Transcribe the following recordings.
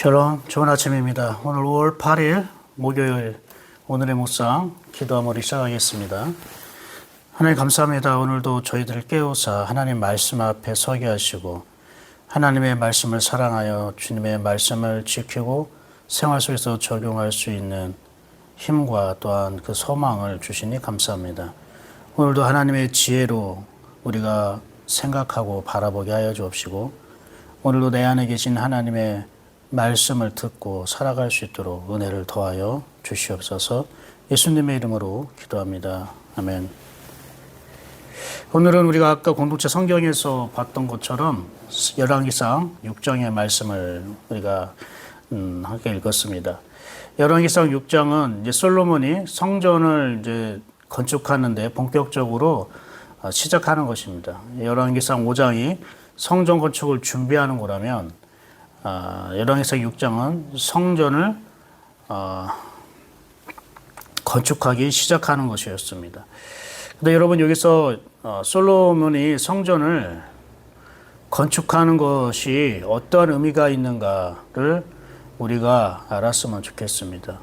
샬롬, 좋은 아침입니다. 오늘 5월 8일 목요일 오늘의 묵상 기도하므로 시작하겠습니다. 하나님 감사합니다. 오늘도 저희들을 깨우사 하나님 말씀 앞에 서게 하시고 하나님의 말씀을 사랑하여 주님의 말씀을 지키고 생활 속에서 적용할 수 있는 힘과 또한 그 소망을 주시니 감사합니다. 오늘도 하나님의 지혜로 우리가 생각하고 바라보게 하여 주옵시고 오늘도 내 안에 계신 하나님의 말씀을 듣고 살아갈 수 있도록 은혜를 더하여 주시옵소서. 예수님의 이름으로 기도합니다. 아멘. 오늘은 우리가 아까 공동체 성경에서 봤던 것처럼 열왕기상 6장의 말씀을 우리가 함께 읽었습니다. 열왕기상 6장은 이제 솔로몬이 성전을 이제 건축하는데 본격적으로 시작하는 것입니다. 열왕기상 5장이 성전 건축을 준비하는 거라면 열왕기상 6장은 성전을 건축하기 시작하는 것이었습니다. 근데 여러분 여기서 솔로몬이 성전을 건축하는 것이 어떠한 의미가 있는가를 우리가 알았으면 좋겠습니다.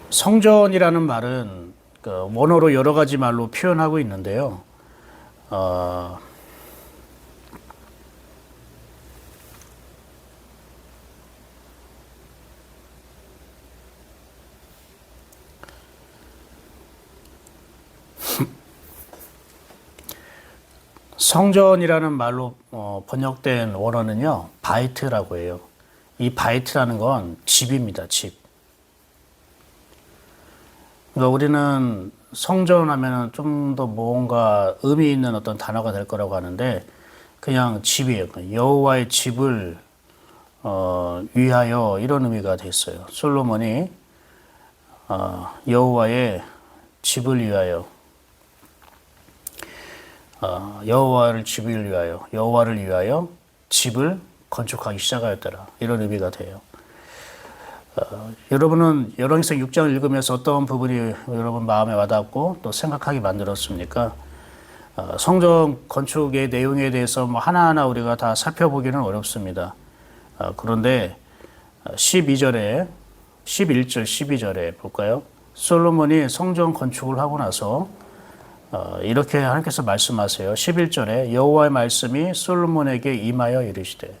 성전이라는 말은 원어로 여러 가지 말로 표현하고 있는데요. 성전이라는 말로 번역된 원어는요, 바이트라고 해요. 이 바이트라는 건 집입니다, 집. 그러니까 우리는 성전 하면은 좀 더 뭔가 의미 있는 어떤 단어가 될 거라고 하는데 그냥 집이에요. 여호와의 집을 위하여 이런 의미가 됐어요. 솔로몬이 여호와의 집을 위하여 여호와를 위하여 집을 건축하기 시작하였더라. 이런 의미가 돼요. 여러분은 열왕기상 6장을 읽으면서 어떤 부분이 여러분 마음에 와닿고 또 생각하게 만들었습니까? 성전 건축의 내용에 대해서 뭐 하나하나 우리가 다 살펴보기는 어렵습니다. 그런데 11절, 12절에 볼까요? 솔로몬이 성전 건축을 하고 나서 이렇게 하나님께서 말씀하세요. 11절에 여호와의 말씀이 솔로몬에게 임하여 이르시되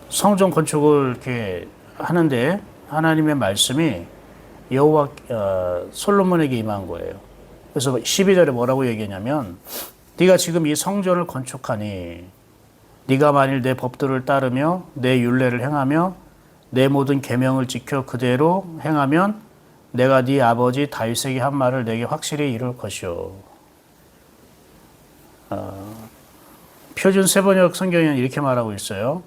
성전 건축을 이렇게 하는데 하나님의 말씀이 솔로몬에게 임한 거예요. 그래서 12절에 뭐라고 얘기하냐면 네가 지금 이 성전을 건축하니 네가 만일 내 법도를 따르며 내 율례를 행하며 내 모든 계명을 지켜 그대로 행하면 내가 네 아버지 다윗에게 한 말을 내게 확실히 이룰 것이요. 표준 세번역 성경에는 이렇게 말하고 있어요.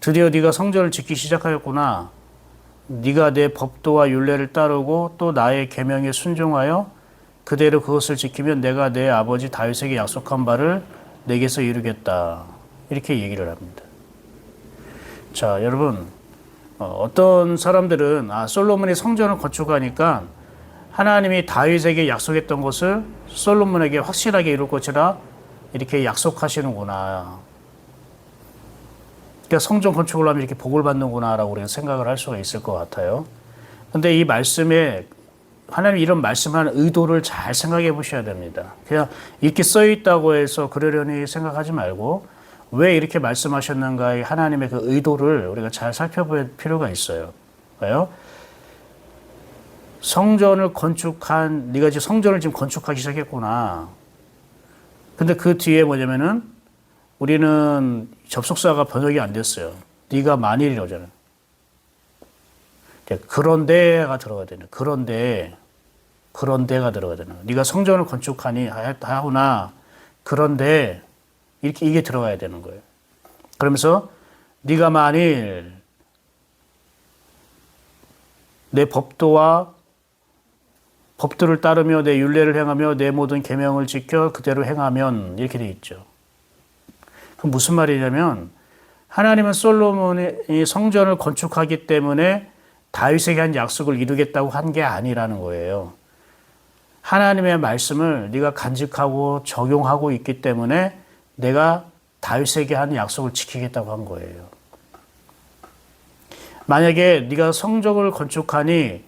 드디어 네가 성전을 짓기 시작하였구나. 네가 내 법도와 율례를 따르고 또 나의 계명에 순종하여 그대로 그것을 지키면 내가 내 아버지 다윗에게 약속한 바를 내게서 이루겠다. 이렇게 얘기를 합니다. 자, 여러분 어떤 사람들은 솔로몬이 성전을 건축하니까 하나님이 다윗에게 약속했던 것을 솔로몬에게 확실하게 이룰 것이라 이렇게 약속하시는구나. 그러니까 성전 건축을 하면 이렇게 복을 받는구나라고 우리가 생각을 할 수가 있을 것 같아요. 그런데 이 말씀에 하나님이 이런 말씀하는 의도를 잘 생각해 보셔야 됩니다. 그냥 이렇게 써 있다고 해서 그러려니 생각하지 말고 왜 이렇게 말씀하셨는가의 하나님의 그 의도를 우리가 잘 살펴볼 필요가 있어요. 왜요? 네가 지금 성전을 지금 건축하기 시작했구나. 근데 그 뒤에 뭐냐면은 우리는 접속사가 번역이 안 됐어요. 네가 만일이라잖아요. 그런데가 들어가야 되네. 그런데가 들어가야 되나. 네가 성전을 건축하니 하구나. 그런데 이게 들어가야 되는 거예요. 그러면서 네가 만일 내 법도를 따르며 내 율례를 행하며 내 모든 계명을 지켜 그대로 행하면 이렇게 돼 있죠. 그럼 무슨 말이냐면 하나님은 솔로몬이 성전을 건축하기 때문에 다윗에게 한 약속을 이루겠다고 한 게 아니라는 거예요. 하나님의 말씀을 네가 간직하고 적용하고 있기 때문에 내가 다윗에게 한 약속을 지키겠다고 한 거예요. 만약에 네가 성전을 건축하니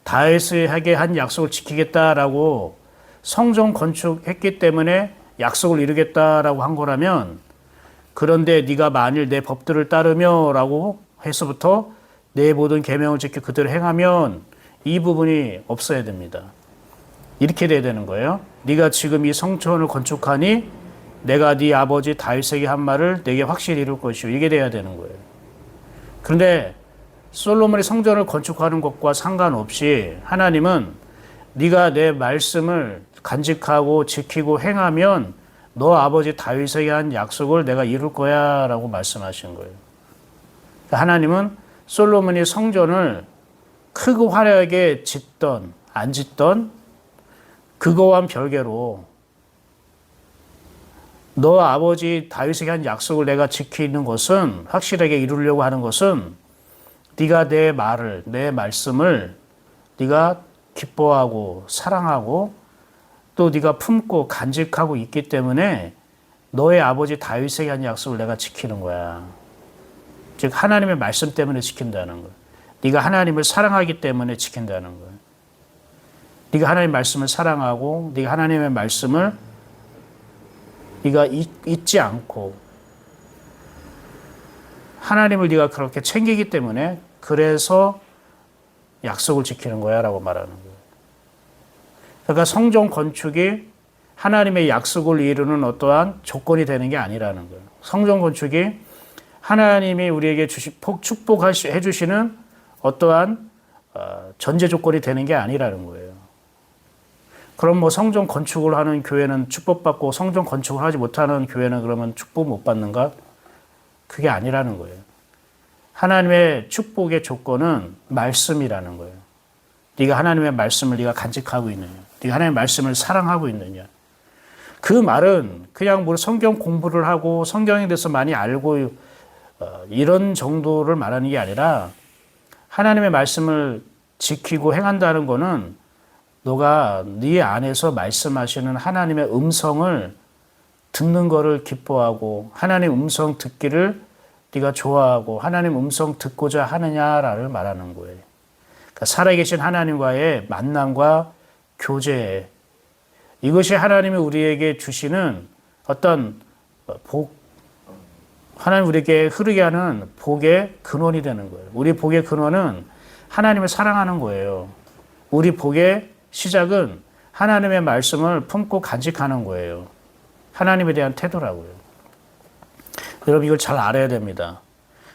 다윗에게 한 약속을 지키겠다라고 성전 건축했기 때문에 약속을 이루겠다라고 한 거라면, 그런데 네가 만일 내 법들을 따르며라고 해서부터 내 모든 계명을 지켜 그대로 행하면 이 부분이 없어야 됩니다. 이렇게 돼야 되는 거예요. 네가 지금 이 성전을 건축하니 내가 네 아버지 다윗에게 한 말을 내게 확실히 이룰 것이요. 이게 돼야 되는 거예요. 그런데 솔로몬이 성전을 건축하는 것과 상관없이 하나님은 네가 내 말씀을 간직하고 지키고 행하면 너 아버지 다윗에게 한 약속을 내가 이룰 거야 라고 말씀하신 거예요. 하나님은 솔로몬이 성전을 크고 화려하게 짓던 안 짓던 그거와는 별개로 너 아버지 다윗에게 한 약속을 내가 지키는 것은, 확실하게 이루려고 하는 것은 네가 내 말을, 내 말씀을 네가 기뻐하고 사랑하고 또 네가 품고 간직하고 있기 때문에 너의 아버지 다윗에게 한 약속을 내가 지키는 거야. 즉 하나님의 말씀 때문에 지킨다는 거야. 네가 하나님을 사랑하기 때문에 지킨다는 거야. 네가 하나님의 말씀을 사랑하고 네가 하나님의 말씀을 네가 잊지 않고 하나님을 네가 그렇게 챙기기 때문에 그래서 약속을 지키는 거야 라고 말하는 거예요. 그러니까 성전 건축이 하나님의 약속을 이루는 어떠한 조건이 되는 게 아니라는 거예요. 성전 건축이 하나님이 우리에게 축복해 주시는 어떠한 전제 조건이 되는 게 아니라는 거예요. 그럼 뭐 성전 건축을 하는 교회는 축복받고 성전 건축을 하지 못하는 교회는 그러면 축복 못 받는가? 그게 아니라는 거예요. 하나님의 축복의 조건은 말씀이라는 거예요. 네가 하나님의 말씀을 네가 간직하고 있느냐, 네가 하나님의 말씀을 사랑하고 있느냐. 그 말은 그냥 뭐 성경 공부를 하고 성경에 대해서 많이 알고 이런 정도를 말하는 게 아니라 하나님의 말씀을 지키고 행한다는 거는 너가 네 안에서 말씀하시는 하나님의 음성을 듣는 거를 기뻐하고 하나님 음성 듣기를 네가 좋아하고 하나님 음성 듣고자 하느냐를 말하는 거예요. 그러니까 살아계신 하나님과의 만남과 교제, 이것이 하나님이 우리에게 주시는 어떤 복, 하나님 우리에게 흐르게 하는 복의 근원이 되는 거예요. 우리 복의 근원은 하나님을 사랑하는 거예요. 우리 복의 시작은 하나님의 말씀을 품고 간직하는 거예요. 하나님에 대한 태도라고요. 여러분 이걸 잘 알아야 됩니다.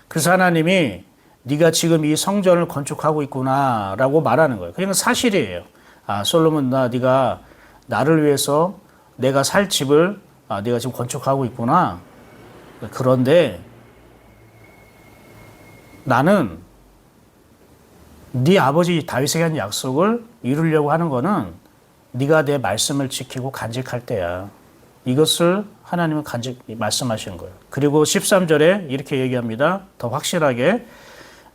그래서 하나님이 네가 지금 이 성전을 건축하고 있구나 라고 말하는 거예요. 그냥 사실이에요. 아, 솔로몬 네가 나를 위해서 내가 살 집을 네가 지금 건축하고 있구나. 그런데 나는 네 아버지 다윗에게 한 약속을 이루려고 하는 거는 네가 내 말씀을 지키고 간직할 때야. 이것을 하나님은 말씀하시는 거예요. 그리고 13절에 이렇게 얘기합니다. 더 확실하게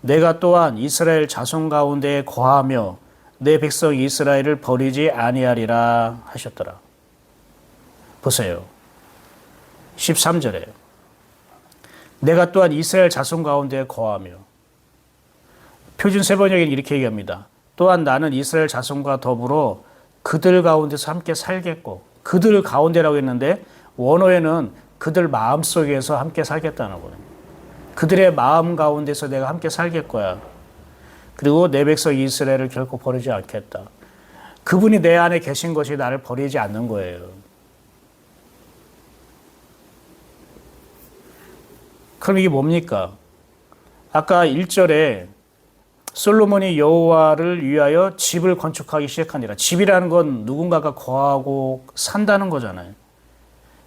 내가 또한 이스라엘 자손 가운데 거하며 내 백성 이스라엘을 버리지 아니하리라 하셨더라. 보세요. 13절에 내가 또한 이스라엘 자손 가운데 거하며, 표준 세번역에는 이렇게 얘기합니다. 또한 나는 이스라엘 자손과 더불어 그들 가운데서 함께 살겠고, 그들 가운데라고 했는데 원어에는 그들 마음속에서 함께 살겠다는 거예요. 그들의 마음 가운데서 내가 함께 살겠 거야. 그리고 내 백성 이스라엘을 결코 버리지 않겠다. 그분이 내 안에 계신 것이 나를 버리지 않는 거예요. 그럼 이게 뭡니까? 아까 1절에 솔로몬이 여호와를 위하여 집을 건축하기 시작하니라. 집이라는 건 누군가가 거하고 산다는 거잖아요.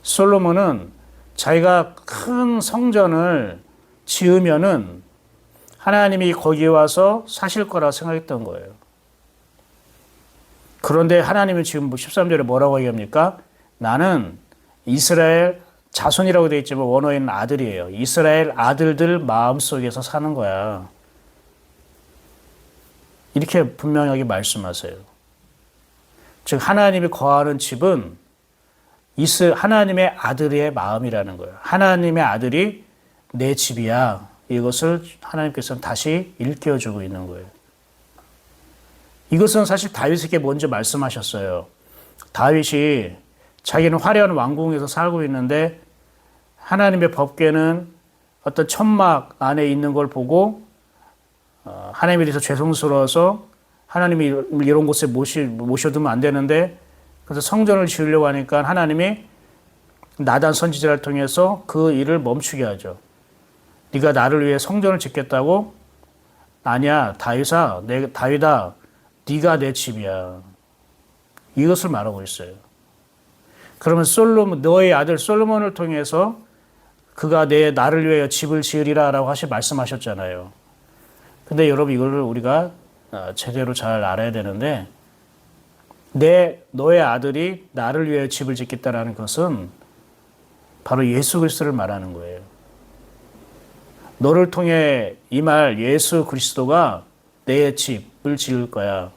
솔로몬은 자기가 큰 성전을 지으면은 하나님이 거기에 와서 사실 거라 생각했던 거예요. 그런데 하나님은 지금 13절에 뭐라고 얘기합니까? 나는 이스라엘 자손이라고 되어 있지만 원어에는 아들이에요. 이스라엘 아들들 마음속에서 사는 거야. 이렇게 분명하게 말씀하세요. 즉 하나님이 거하는 집은 하나님의 아들의 마음이라는 거예요. 하나님의 아들이 내 집이야. 이것을 하나님께서는 다시 일깨워주고 있는 거예요. 이것은 사실 다윗에게 먼저 말씀하셨어요. 다윗이 자기는 화려한 왕궁에서 살고 있는데 하나님의 법궤는 어떤 천막 안에 있는 걸 보고 하나님에 대해서 죄송스러워서 하나님이 이런 곳에 모셔두면 안 되는데 그래서 성전을 지으려고 하니까 하나님이 나단 선지자를 통해서 그 일을 멈추게 하죠. 네가 나를 위해 성전을 짓겠다고? 아니야, 다윗아, 네가 내 집이야. 이것을 말하고 있어요. 그러면 너의 아들 솔로몬을 통해서 그가 나를 위하여 집을 지으리라라고 말씀하셨잖아요. 근데 여러분 이걸 우리가 제대로 잘 알아야 되는데 너의 아들이 나를 위하여 집을 짓겠다라는 것은 바로 예수 그리스도를 말하는 거예요. 너를 통해 임할 예수 그리스도가 내 집을 지을 거야.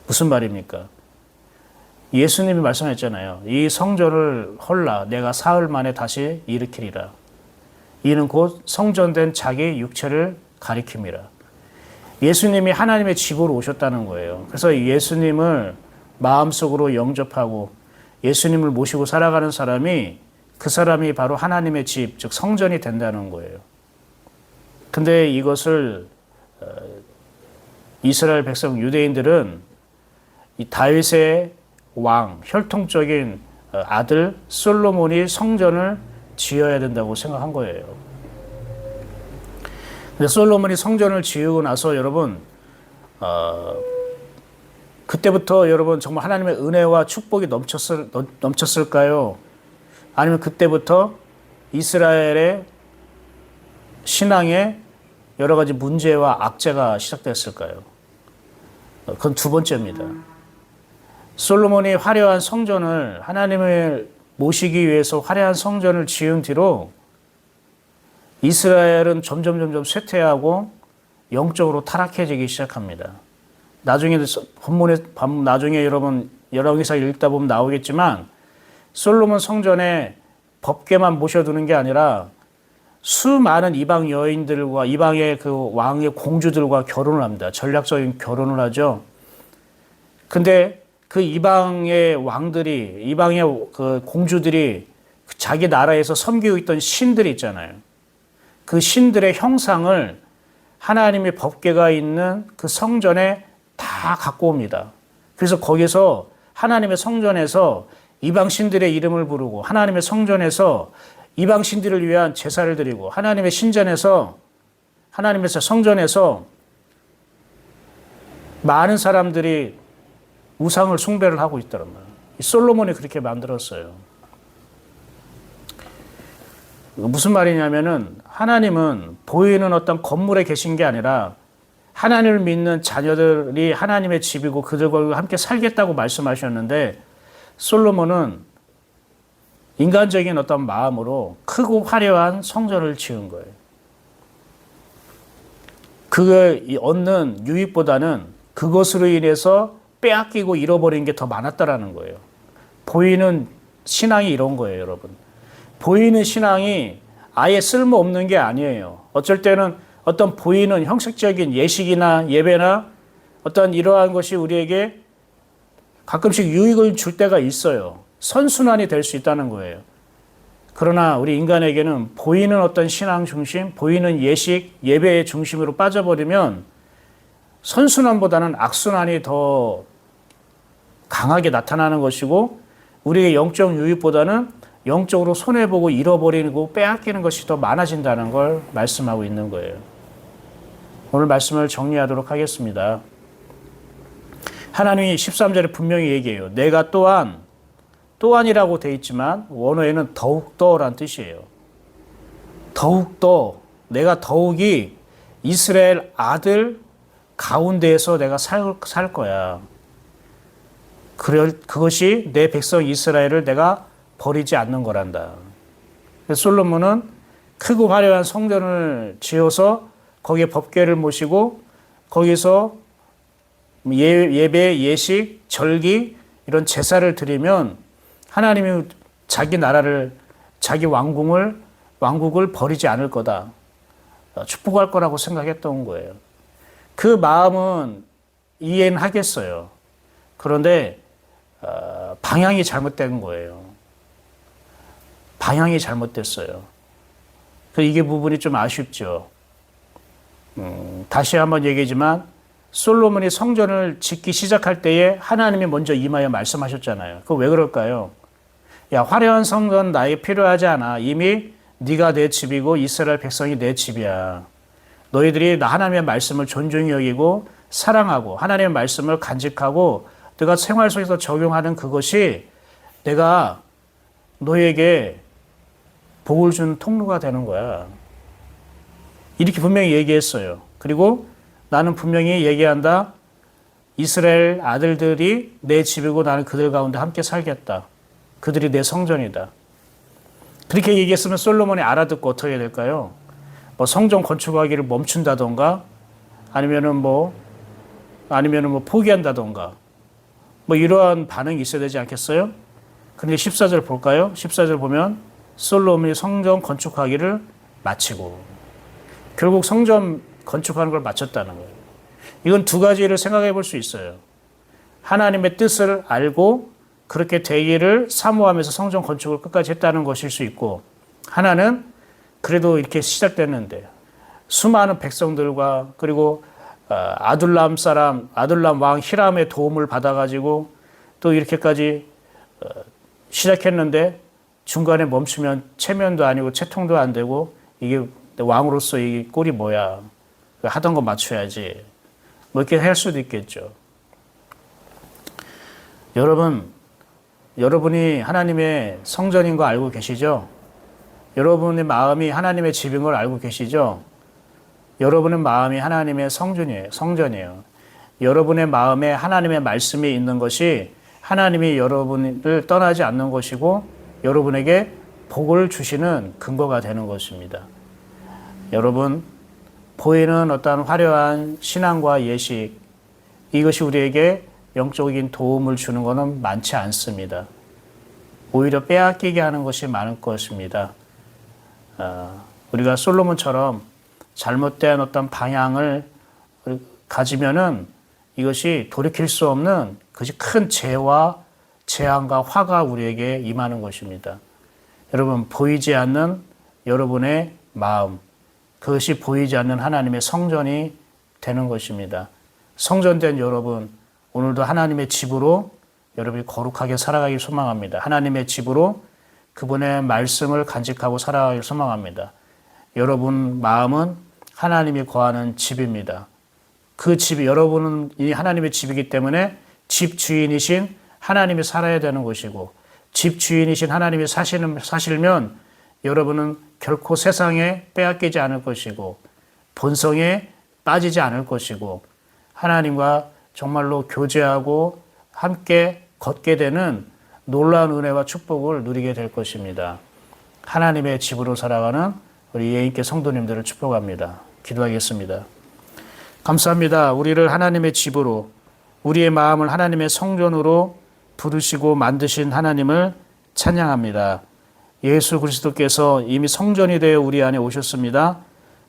무슨 말입니까? 예수님이 말씀하셨잖아요. 이 성전을 헐라 내가 사흘 만에 다시 일으키리라. 이는 곧 성전된 자기 육체를 가리킴이라. 예수님이 하나님의 집으로 오셨다는 거예요. 그래서 예수님을 마음속으로 영접하고 예수님을 모시고 살아가는 사람이 그 사람이 바로 하나님의 집, 즉 성전이 된다는 거예요. 근데 이것을 이스라엘 백성 유대인들은 이 다윗의 왕, 혈통적인 아들 솔로몬이 성전을 지어야 된다고 생각한 거예요. 근데 솔로몬이 성전을 지으고 나서 여러분 그때부터 여러분 정말 하나님의 은혜와 축복이 넘쳤을까요? 아니면 그때부터 이스라엘의 신앙에 여러 가지 문제와 악재가 시작됐을까요? 그건 두 번째입니다. 솔로몬이 화려한 성전을 하나님을 모시기 위해서 화려한 성전을 지은 뒤로 이스라엘은 점점 쇠퇴하고 영적으로 타락해지기 시작합니다. 나중에 여러분 열왕기사 읽다 보면 나오겠지만 솔로몬 성전에 법궤만 모셔두는 게 아니라 수많은 이방 여인들과 이방의 그 왕의 공주들과 결혼을 합니다. 전략적인 결혼을 하죠. 근데 그 이방의 왕들이, 이방의 그 공주들이 자기 나라에서 섬기고 있던 신들이 있잖아요. 그 신들의 형상을 하나님의 법궤가 있는 그 성전에 다 갖고 옵니다. 그래서 거기서 하나님의 성전에서 이방 신들의 이름을 부르고 하나님의 성전에서 이방 신들을 위한 제사를 드리고 하나님의 성전에서 많은 사람들이 우상을 숭배를 하고 있더란 말이에요. 솔로몬이 그렇게 만들었어요. 무슨 말이냐면은 하나님은 보이는 어떤 건물에 계신 게 아니라 하나님을 믿는 자녀들이 하나님의 집이고 그들과 함께 살겠다고 말씀하셨는데 솔로몬은 인간적인 어떤 마음으로 크고 화려한 성전을 지은 거예요. 그걸 얻는 유익보다는 그것으로 인해서 빼앗기고 잃어버린 게 더 많았다라는 거예요. 보이는 신앙이 이런 거예요, 여러분. 보이는 신앙이 아예 쓸모없는 게 아니에요. 어쩔 때는 어떤 보이는 형식적인 예식이나 예배나 어떤 이러한 것이 우리에게 가끔씩 유익을 줄 때가 있어요. 선순환이 될 수 있다는 거예요. 그러나 우리 인간에게는 보이는 어떤 신앙 중심, 보이는 예식, 예배의 중심으로 빠져버리면 선순환보다는 악순환이 더 강하게 나타나는 것이고 우리의 영적 유익보다는 영적으로 손해보고 잃어버리고 빼앗기는 것이 더 많아진다는 걸 말씀하고 있는 거예요. 오늘 말씀을 정리하도록 하겠습니다. 하나님이 13절에 분명히 얘기해요. 내가 또한이라고 되어 있지만 원어에는 더욱더란 뜻이에요. 더욱더, 내가 더욱이 이스라엘 아들 가운데에서 내가 살 거야. 그것이 내 백성 이스라엘을 내가 버리지 않는 거란다. 솔로몬은 크고 화려한 성전을 지어서 거기에 법궤를 모시고 거기서 예배, 예식, 절기 이런 제사를 드리면 하나님이 자기 나라를 자기 왕국을 버리지 않을 거다. 축복할 거라고 생각했던 거예요. 그 마음은 이해는 하겠어요. 그런데 방향이 잘못된 거예요. 방향이 잘못됐어요. 이게 부분이 좀 아쉽죠. 다시 한번 얘기하지만 솔로몬이 성전을 짓기 시작할 때에 하나님이 먼저 임하여 말씀하셨잖아요. 그거 왜 그럴까요? 야, 화려한 성전 나에게 필요하지 않아. 이미 네가 내 집이고 이스라엘 백성이 내 집이야. 너희들이 하나님의 말씀을 존중히 여기고 사랑하고 하나님의 말씀을 간직하고 내가 생활 속에서 적용하는 그것이 내가 너에게 복을 주는 통로가 되는 거야. 이렇게 분명히 얘기했어요. 그리고 나는 분명히 얘기한다. 이스라엘 아들들이 내 집이고 나는 그들 가운데 함께 살겠다. 그들이 내 성전이다. 그렇게 얘기했으면 솔로몬이 알아듣고 어떻게 해야 될까요? 뭐 성전 건축하기를 멈춘다던가 아니면은 포기한다던가 뭐 이러한 반응이 있어야 되지 않겠어요? 그런데 14절 볼까요? 14절 보면 솔로몬이 성전 건축하기를 마치고 결국 성전 건축하는 걸 마쳤다는 거예요. 이건 두 가지를 생각해 볼 수 있어요. 하나님의 뜻을 알고 그렇게 되기를 사모하면서 성전 건축을 끝까지 했다는 것일 수 있고 하나는 그래도 이렇게 시작됐는데 수많은 백성들과 그리고 아둘람 왕 히람의 도움을 받아가지고 또 이렇게까지 시작했는데 중간에 멈추면 체면도 아니고 채통도 안 되고 이게 왕으로서 이 꼴이 뭐야. 하던 거 맞춰야지. 뭐 이렇게 할 수도 있겠죠. 여러분이 하나님의 성전인 거 알고 계시죠? 여러분의 마음이 하나님의 집인 걸 알고 계시죠? 여러분의 마음이 하나님의 성전이에요. 여러분의 마음에 하나님의 말씀이 있는 것이 하나님이 여러분을 떠나지 않는 것이고 여러분에게 복을 주시는 근거가 되는 것입니다. 여러분, 보이는 어떤 화려한 신앙과 예식, 이것이 우리에게 영적인 도움을 주는 것은 많지 않습니다. 오히려 빼앗기게 하는 것이 많을 것입니다. 우리가 솔로몬처럼 잘못된 어떤 방향을 가지면은 이것이 돌이킬 수 없는 그것이 큰 재와 재앙과 화가 우리에게 임하는 것입니다. 여러분, 보이지 않는 여러분의 마음, 그것이 보이지 않는 하나님의 성전이 되는 것입니다. 성전된 여러분, 오늘도 하나님의 집으로 여러분이 거룩하게 살아가길 소망합니다. 하나님의 집으로 그분의 말씀을 간직하고 살아가길 소망합니다. 여러분 마음은 하나님이 거하는 집입니다. 그 집이 여러분은 이 하나님의 집이기 때문에 집 주인이신 하나님이 살아야 되는 것이고 집 주인이신 하나님이 사시면 여러분은 결코 세상에 빼앗기지 않을 것이고 본성에 빠지지 않을 것이고 하나님과 정말로 교제하고 함께 걷게 되는 놀라운 은혜와 축복을 누리게 될 것입니다. 하나님의 집으로 살아가는 우리 예인께 성도님들을 축복합니다. 기도하겠습니다. 감사합니다. 우리를 하나님의 집으로 우리의 마음을 하나님의 성전으로 부르시고 만드신 하나님을 찬양합니다. 예수 그리스도께서 이미 성전이 되어 우리 안에 오셨습니다.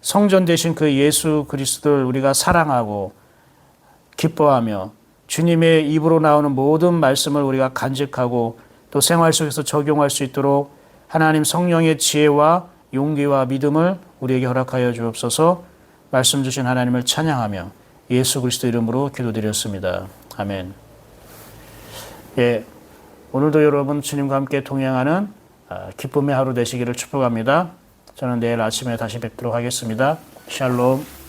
성전 되신 그 예수 그리스도를 우리가 사랑하고 기뻐하며 주님의 입으로 나오는 모든 말씀을 우리가 간직하고 또 생활 속에서 적용할 수 있도록 하나님 성령의 지혜와 용기와 믿음을 우리에게 허락하여 주옵소서. 말씀 주신 하나님을 찬양하며 예수 그리스도 이름으로 기도드렸습니다. 아멘. 예, 오늘도 여러분 주님과 함께 동행하는 기쁨의 하루 되시기를 축복합니다. 저는 내일 아침에 다시 뵙도록 하겠습니다. 샬롬.